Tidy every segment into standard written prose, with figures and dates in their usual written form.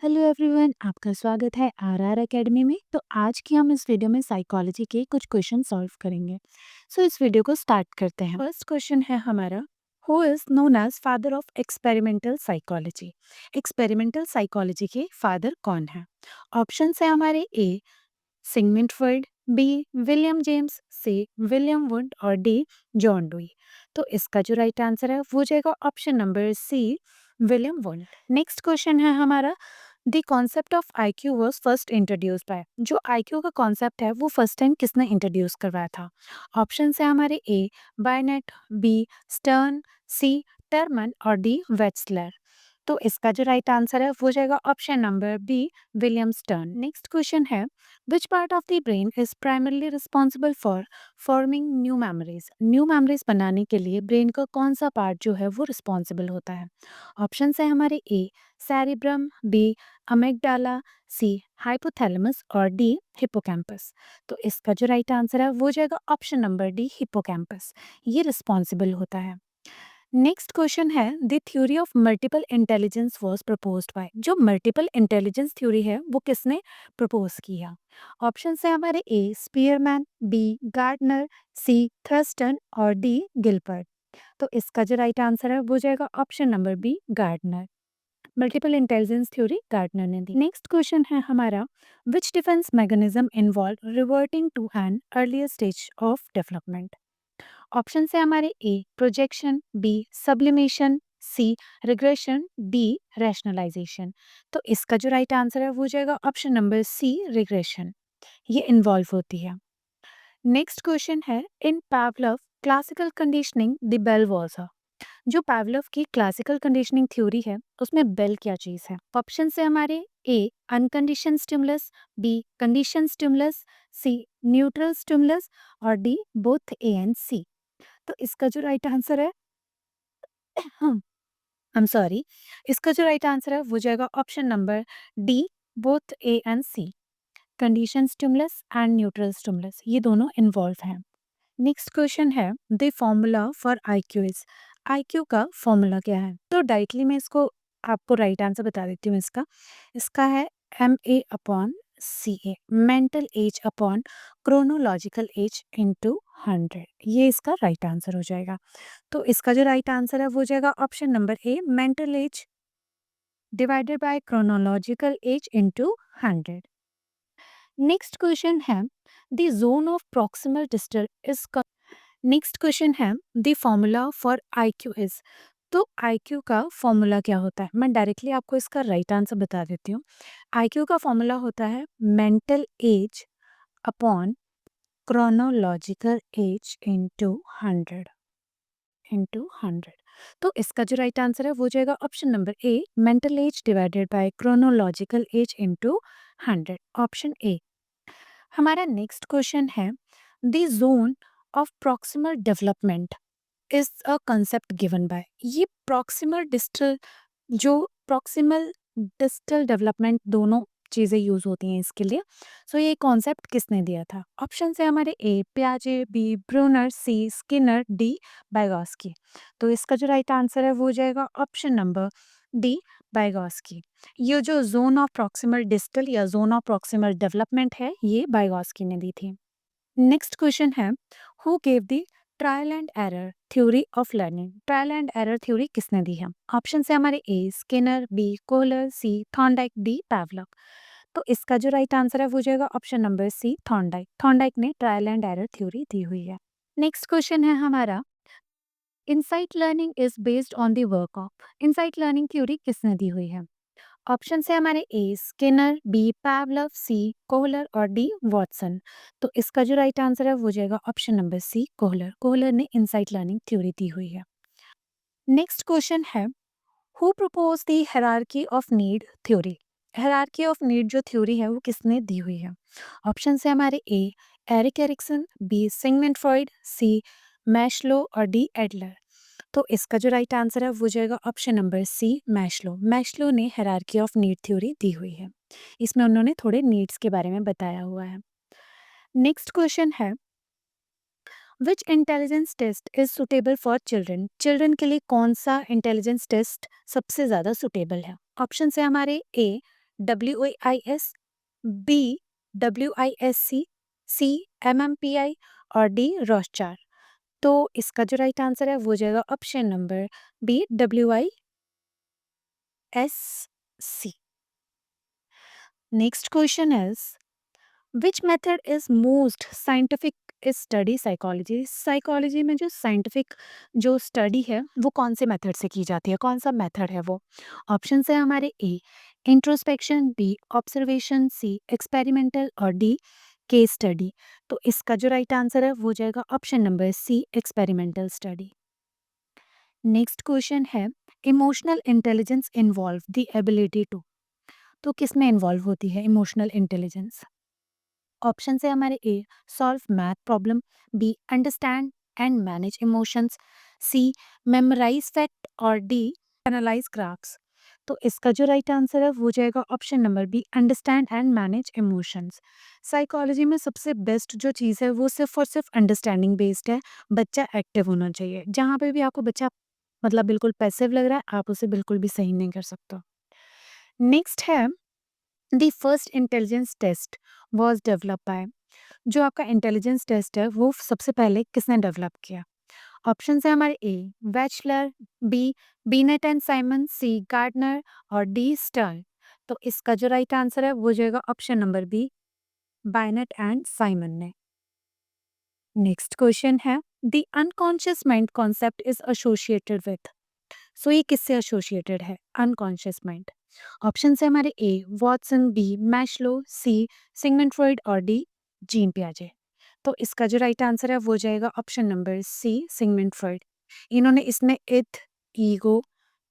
Hello everyone, आपका स्वागत है आरआर एकेडमी में। तो आज की हम इस वीडियो में साइकोलॉजी के कुछ क्वेश्चन सॉल्व करेंगे। इस वीडियो को स्टार्ट करते हैं। फर्स्ट क्वेश्चन है हमारा, who is known as father of experimental psychology. Experimental psychology के फादर कौन है? ऑप्शन है हमारे A Sigmund Freud, B William James, C William Wundt और डी जॉन डुई। तो इसका जो राइट आंसर है वो हो जाएगा option number C William Wundt. Next question है हमारा, the concept of IQ was first introduced by. जो आईक्यू का कॉन्सेप्ट है वो फर्स्ट टाइम किसने इंट्रोड्यूस करवाया था? ऑप्शन है हमारे A Binet, B Stern, C Terman और डी वेट्सलर। तो इसका जो राइट आंसर है वो हो जाएगा option number B William Stern. Next question है, which part of the brain is primarily responsible for forming new memories. New memories बनाने के लिए ब्रेन का कौन सा पार्ट जो है वो रिस्पॉन्सिबल होता है? ऑप्शन है हमारे ए सेरिब्रम, बी अमेगडाला, सी हाइपोथैलेमस और डी हिप्पोकैम्पस। तो इसका जो राइट आंसर है वो हो जाएगा ऑप्शन नंबर डी हिप्पोकैम्पस। ये रिस्पॉन्सिबल होता है। नेक्स्ट क्वेश्चन है, the theory of multiple intelligence was proposed by. जो मल्टीपल इंटेलिजेंस थ्योरी है वो किसने प्रपोज किया? ऑप्शन है हमारे ए स्पीयरमैन, बी गार्डनर, सी थर्स्टन और डी गिलबर्ट। तो इसका जो राइट आंसर है वो हो जाएगा option number B Gardner. Multiple intelligence theory Gardner ने दी। नेक्स्ट क्वेश्चन है हमारा, which defence mechanism involve reverting to an earlier stage of development. Option है हमारे A projection, B sublimation, C regression, D rationalisation. तो इसका जो राइट आंसर है वो हो जाएगा ऑप्शन नंबर सी रिग्रेशन। ये इन्वॉल्व होती है। नेक्स्ट क्वेश्चन है, in Pavlov classical conditioning the bell was a. जो पावलव की क्लासिकल कंडीशनिंग थ्योरी है उसमें बेल क्या चीज है? ऑप्शन है हमारे ए अनकंडीशन स्टिमुलस, बी कंडीशन स्टिमुलस, सी न्यूट्रल स्टिमुलस और डी बोथ ए एंड सी। तो इसका जो राइट आंसर है आई एम सॉरी, इसका जो राइट आंसर है वो हो जाएगा option number D both A and C. Condition stimulus and neutral stimulus ये दोनों इन्वॉल्व हैं। नेक्स्ट क्वेश्चन है, the formula for IQ is. IQ का फॉर्मूला क्या है? तो डायरेक्टली मैं इसको आपको राइट आंसर बता देती हूँ। इसका इसका है MA upon CA, mental as upon chronological age into 100। ये इसका राइट आंसर हो जाएगा। तो इसका जो राइट आंसर है वो हो जाएगा option number A mental age divided by chronological age into 100। Next question है, the zone of proximal distal is. Next question है, the formula for IQ is. तो आईक्यू का फॉर्मूला क्या होता है? मैं डायरेक्टली आपको इसका राइट आंसर बता देती हूँ। आईक्यू का फॉर्मूला होता है mental as upon chronological age into 100। तो इसका जो राइट आंसर है वो हो जाएगा option number A mental age divided by chronological age into 100, option A. हमारा नेक्स्ट क्वेश्चन है, the zone of proximal development is a concept given by. ये प्रॉक्सिमल डिस्टल, जो प्रॉक्सिमल डिस्टल डेवलपमेंट दोनों चीज़ें यूज होती हैं इसके लिए। ये कॉन्सेप्ट किसने दिया था? ऑप्शन है हमारे ए पियाजे, बी ब्रूनर, सी स्किनर, डी बाइगॉस्की। तो इसका जो राइट आंसर है वो हो जाएगा ऑप्शन नंबर डी बाइगॉस्की। ये जो जोन ऑफ प्रॉक्सिमल डिस्टल या जोन ऑफ प्रॉक्सिमल डेवलपमेंट है ये बाइगॉस्की ने दी थी। नेक्स्ट क्वेश्चन है, who gave the trial and error theory of learning. Trial and error theory किसने दी है? ऑप्शन है हमारे A Skinner, B Kohler, C Thorndike, D Pavlov. तो इसका जो राइट आंसर है वो हो जाएगा option number C Thorndike. Thorndike ने ट्रायल एंड एरर थ्योरी दी हुई है। नेक्स्ट क्वेश्चन है हमारा, insight learning is based on the work of. Insight learning theory किसने दी हुई है? ऑप्शन है हमारे A Skinner, B Pavlov, C Kohler और डी वॉटसन। तो इसका जो राइट आंसर है वो हो जाएगा option number C Kohler. Kohler ने इनसाइट लर्निंग थ्योरी दी हुई है। नेक्स्ट क्वेश्चन है, who propose the hierarchy of need theory. Hierarchy of need जो थ्योरी है वो किसने दी हुई है? ऑप्शन है हमारे A Erik Erikson, B Sigmund Freud, C Maslow और डी एडलर। तो इसका जो राइट आंसर है वो हो जाएगा option number C Maslow. Maslow ने हायरार्की ऑफ नीड थ्योरी दी हुई है। इसमें उन्होंने थोड़े नीड्स के बारे में बताया हुआ है। नेक्स्ट क्वेश्चन है, which intelligence test is suitable for children. Children के लिए कौन सा इंटेलिजेंस टेस्ट सबसे ज़्यादा सुटेबल है? ऑप्शन है हमारे ए WAIS, B WISC, C MMPI और D रॉसचार। तो इसका जो राइट आंसर है वो हो जाएगा option number B WISC। Next question is which method is most scientific is study psychology. Psychology में जो साइंटिफिक जो स्टडी है वो कौन से मेथड से की जाती है, कौन सा मेथड है वो। ऑप्शन है हमारे A introspection, B observation, C experimental और डी केस स्टडी। तो इसका जो राइट आंसर है वो हो जाएगा option number C experimental study. Next question है emotional intelligence involve the ability to. तो किस में इन्वॉल्व होती है इमोशनल इंटेलिजेंस। ऑप्शन है हमारे A solve math problem, B understand and manage emotions, C memorise fact और डी एनालाइज ग्राफ्स। तो इसका जो राइट आंसर है वो हो जाएगा option number B understand and manage emotions. Psychology में सबसे बेस्ट जो चीज़ है वो सिर्फ और सिर्फ अंडरस्टैंडिंग बेस्ड है। बच्चा एक्टिव होना चाहिए, जहाँ पे भी आपको बच्चा मतलब बिल्कुल पैसिव लग रहा है आप उसे बिल्कुल भी सही नहीं कर सकते। नेक्स्ट है the first intelligence test was develop by. जो आपका इंटेलिजेंस टेस्ट है वो सबसे पहले किसने डेवलप किया। ऑप्शन है हमारे A bachelor, B Binet and Simon, C Gardner और डी स्टर्न। तो इसका जो राइट आंसर है वो हो जाएगा option number B Binet and Simon ने। नेक्स्ट क्वेश्चन है the unconscious mind concept is associated with. So ये किससे एसोसिएटेड है अनकॉन्शियस माइंड। ऑप्शन है हमारे A Watson, B Maslow, C Sigmund Freud और डी जीन पियाजे। तो इसका जो राइट आंसर है वो हो जाएगा option number C Sigmund Freud. इन्होंने इसमें इथ, ईगो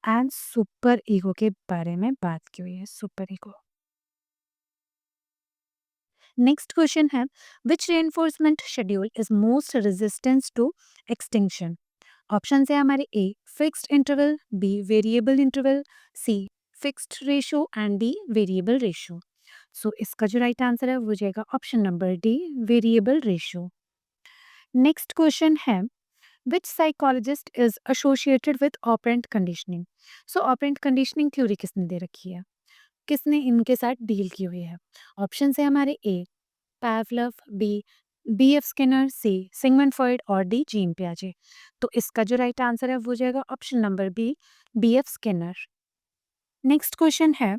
एंड सुपर ईगो के बारे में बात की हुई है, सुपर ईगो। नेक्स्ट क्वेश्चन है which reinforcement schedule is most resistance to extinction. Option है हमारे A fixed interval, B variable interval, C fixed ratio and D variable ratio. So इसका जो राइट आंसर है वो हो जाएगा option number D variable ratio. Next question है which psychologist is associated with operant conditioning. So operant conditioning theory किसने दे रखी है, किसने इनके साथ डील की हुई है। ऑप्शन है हमारे A Pavlov, B F Skinner, C Sigmund Freud और डी जीन पियाजे। तो इसका जो राइट आंसर है वो हो जाएगा option number B F Skinner. Next question है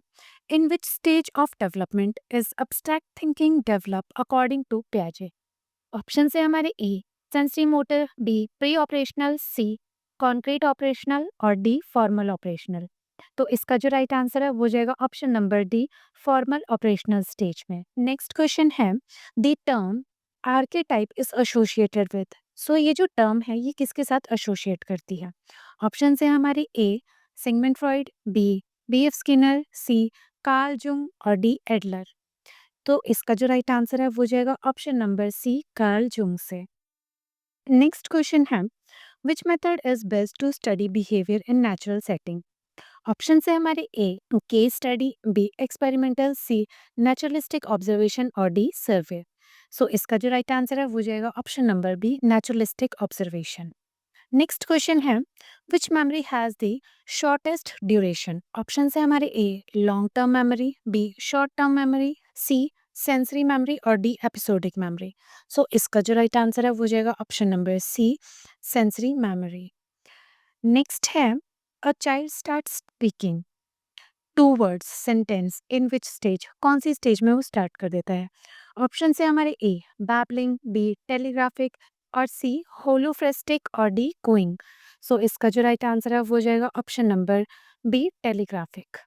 in which stage of development is abstract thinking develop according to पियाजे। ऑप्शन है हमारे A sensory motor, B pre operational, C concrete operational और डी फॉर्मल ऑपरेशनल। तो इसका जो right answer है वो हो जाएगा option number D formal operational stage में। नेक्स्ट क्वेश्चन है the term archetype is associated with. So ये जो टर्म है ये किसके साथ एसोसिएट करती है। ऑप्शन है हमारे A Sigmund Freud, B F Skinner, C Carl Jung और डी एडलर। तो इसका जो राइट आंसर है वो हो जाएगा option number C Carl Jung से। नेक्स्ट क्वेश्चन है which method is best to study behaviour in natural setting. Option है हमारे A case study, B experimental, C naturalistic observation और डी सर्वे। सो इसका जो राइट आंसर है वो हो जाएगा option number B naturalistic observation. Next question है which memory has the shortest duration. Option है हमारे A long term memory, B short term memory, C sensory memory और डी एपिसोडिक मेमोरी। सो इसका जो राइट आंसर है वो हो जाएगा option number C sensory memory. Next है a child start speaking two words sentence in which stage. कौन सी स्टेज में वो स्टार्ट कर देता है। ऑप्शन है हमारे ए बैबलिंग, बी टेलीग्राफिक और सी होलोफ्रेस्टिक और डी कोइंग। सो इसका जो राइट आंसर है वो हो जाएगा option number B telegraphic.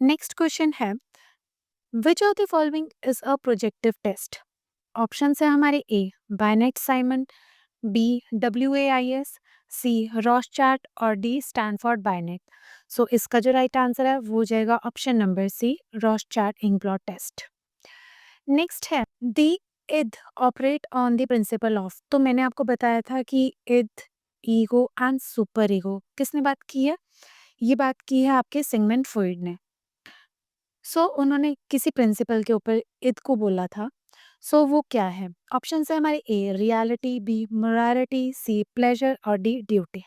Next question है which of the following is a projective test. Option है हमारे A Binet Simon, B WAIS, C Rorschach और डी स्टैनफोर्ड बायनेट। सो इसका जो राइट आंसर है वो हो जाएगा option number C Rorschach inkblot test. Next है the id operate on the principle of. तो मैंने आपको बताया था कि id, ego and super ego किसने बात की है, ये बात की है आपके सिगमंड फ्रॉइड ने। सो उन्होंने किसी प्रिंसिपल के ऊपर इद को बोला था। सो वो क्या है। ऑप्शन है हमारे A reality, B morality, C pleasure और डी ड्यूटी।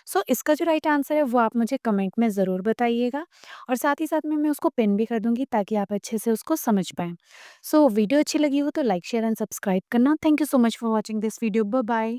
सो इसका जो राइट आंसर है वो आप मुझे कमेंट में ज़रूर बताइएगा और साथ ही साथ में मैं उसको पिन भी कर दूँगी ताकि आप अच्छे से उसको समझ पाएँ। सो वीडियो अच्छी लगी हो तो लाइक, शेयर एंड सब्सक्राइब करना। Thank you so much for watching this video. Bye bye.